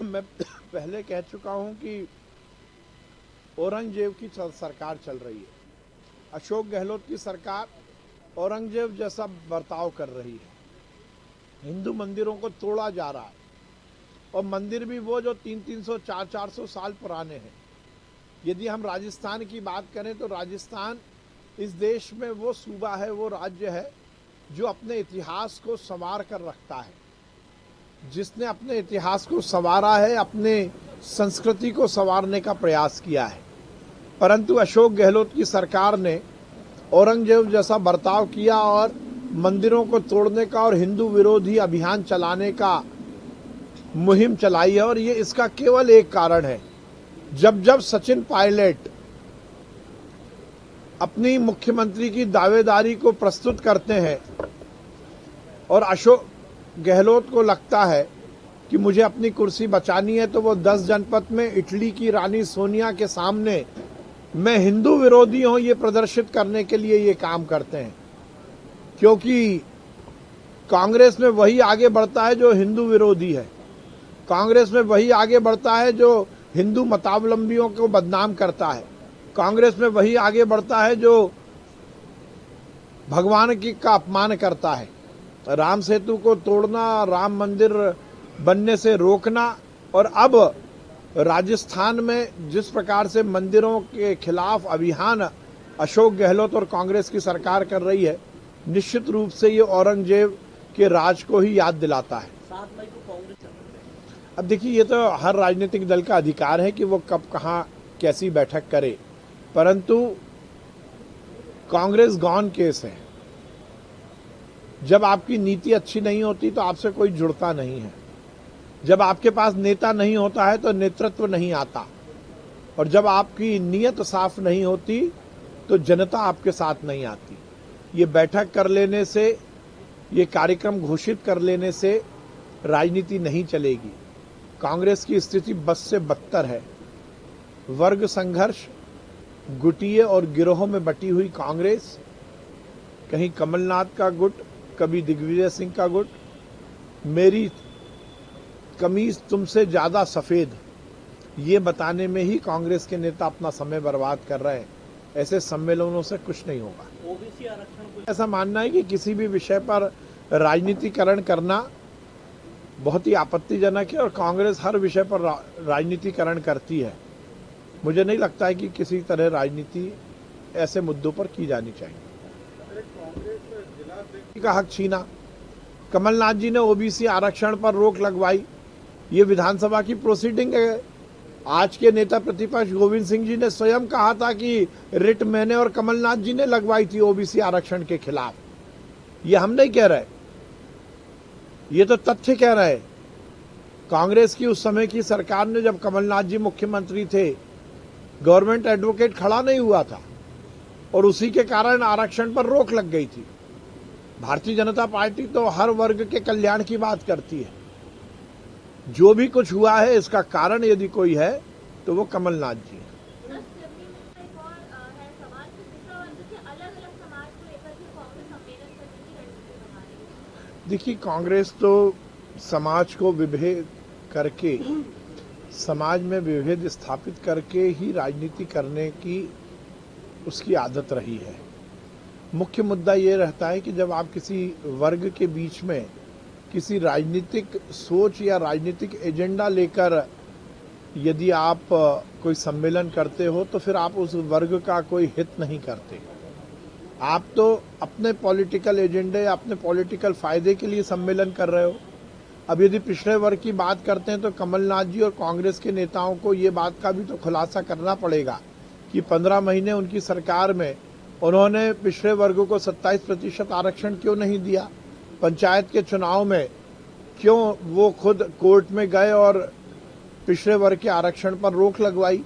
मैं पहले कह चुका हूं कि औरंगजेब की सरकार चल रही है। अशोक गहलोत की सरकार औरंगजेब जैसा बर्ताव कर रही है। हिंदू मंदिरों को तोड़ा जा रहा है और मंदिर भी वो जो 300-300, 400-400 साल पुराने हैं। यदि हम राजस्थान की बात करें तो राजस्थान इस देश में वो सूबा है, वो राज्य है जो अपने इतिहास को संवार कर रखता है, जिसने अपने इतिहास को संवारा है, अपने संस्कृति को संवारने का प्रयास किया है। परंतु अशोक गहलोत की सरकार ने औरंगजेब जैसा बर्ताव किया और मंदिरों को तोड़ने का और हिंदू विरोधी अभियान चलाने का मुहिम चलाई है। और ये इसका केवल एक कारण है, जब जब सचिन पायलट अपनी मुख्यमंत्री की दावेदारी को प्रस्तुत करते हैं और अशोक गहलोत को लगता है कि मुझे अपनी कुर्सी बचानी है, तो वो 10 जनपद में इटली की रानी सोनिया के सामने मैं हिंदू विरोधी हूं ये प्रदर्शित करने के लिए ये काम करते हैं। क्योंकि कांग्रेस में वही आगे बढ़ता है जो हिंदू विरोधी है, कांग्रेस में वही आगे बढ़ता है जो हिंदू मतावलंबियों को बदनाम करता है, कांग्रेस में वही आगे बढ़ता है जो भगवान का अपमान करता है। राम सेतु को तोड़ना, राम मंदिर बनने से रोकना, और अब राजस्थान में जिस प्रकार से मंदिरों के खिलाफ अभियान अशोक गहलोत और कांग्रेस की सरकार कर रही है, निश्चित रूप से ये औरंगजेब के राज को ही याद दिलाता है। अब देखिए, ये तो हर राजनीतिक दल का अधिकार है कि वो कब कहां कैसी बैठक करे, परंतु कांग्रेस गॉन केस है। जब आपकी नीति अच्छी नहीं होती तो आपसे कोई जुड़ता नहीं है। जब आपके पास नेता नहीं होता है तो नेतृत्व नहीं आता, और जब आपकी नीयत साफ नहीं होती तो जनता आपके साथ नहीं आती। ये बैठक कर लेने से, ये कार्यक्रम घोषित कर लेने से राजनीति नहीं चलेगी। कांग्रेस की स्थिति बद से बदतर है। वर्ग संघर्ष, गुटिये और गिरोहों में बटी हुई कांग्रेस, कहीं कमलनाथ का गुट, कभी दिग्विजय सिंह का गुट, मेरी कमीज तुमसे ज्यादा सफेद, ये बताने में ही कांग्रेस के नेता अपना समय बर्बाद कर रहे हैं। ऐसे सम्मेलनों से कुछ नहीं होगा। ओबीसी आरक्षण, ऐसा मानना है कि किसी भी विषय पर राजनीतिकरण करना बहुत ही आपत्तिजनक है, और कांग्रेस हर विषय पर राजनीतिकरण करती है। मुझे नहीं लगता है कि किसी तरह राजनीति ऐसे मुद्दों पर की जानी चाहिए। का हक छीना, कमलनाथ जी ने ओबीसी आरक्षण पर रोक लगवाई, ये विधानसभा की प्रोसीडिंग है। आज के नेता प्रतिपक्ष गोविंद सिंह जी ने स्वयं कहा था कि रिट मैंने और कमलनाथ जी ने लगवाई थी ओबीसी आरक्षण के खिलाफ। ये हम नहीं कह रहे, ये तो तथ्य कह रहे। कांग्रेस की उस समय की सरकार ने, जब कमलनाथ जी मुख्यमंत्री थे, गवर्नमेंट एडवोकेट खड़ा नहीं हुआ था और उसी के कारण आरक्षण पर रोक लग गई थी। भारतीय जनता पार्टी तो हर वर्ग के कल्याण की बात करती है। जो भी कुछ हुआ है, इसका कारण यदि कोई है तो वो कमलनाथ जी है। देखिए, कांग्रेस तो समाज को विभेद करके, समाज में विभेद स्थापित करके ही राजनीति करने की उसकी आदत रही है। मुख्य मुद्दा ये रहता है कि जब आप किसी वर्ग के बीच में किसी राजनीतिक सोच या राजनीतिक एजेंडा लेकर यदि आप कोई सम्मेलन करते हो, तो फिर आप उस वर्ग का कोई हित नहीं करते। आप तो अपने पॉलिटिकल एजेंडे या अपने पॉलिटिकल फायदे के लिए सम्मेलन कर रहे हो। अब यदि पिछड़े वर्ग की बात करते हैं तो कमलनाथ जी और कांग्रेस के नेताओं को ये बात का भी तो खुलासा करना पड़ेगा कि 15 महीने उनकी सरकार में उन्होंने पिछड़े वर्गों को 27% आरक्षण क्यों नहीं दिया। पंचायत के चुनाव में क्यों वो खुद कोर्ट में गए और पिछड़े वर्ग के आरक्षण पर रोक लगवाई।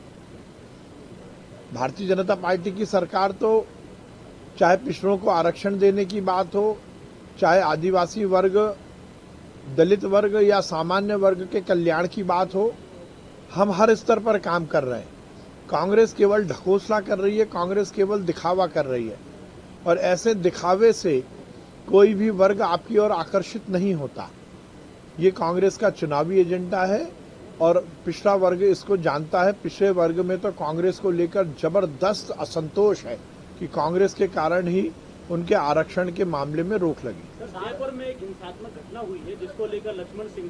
भारतीय जनता पार्टी की सरकार तो चाहे पिछड़ों को आरक्षण देने की बात हो, चाहे आदिवासी वर्ग, दलित वर्ग या सामान्य वर्ग के कल्याण की बात हो, हम हर स्तर पर काम कर रहे हैं। कांग्रेस केवल ढकोसला कर रही है, कांग्रेस केवल दिखावा कर रही है, और ऐसे दिखावे से कोई भी वर्ग आपकी ओर आकर्षित नहीं होता। ये कांग्रेस का चुनावी एजेंडा है, और पिछड़ा वर्ग इसको जानता है। पिछड़े वर्ग में तो कांग्रेस को लेकर जबरदस्त असंतोष है कि कांग्रेस के कारण ही उनके आरक्षण के मामले में रोक लगी। जयपुर में एक हिंसात्मक घटना हुई है जिसको लेकर लक्ष्मण सिंह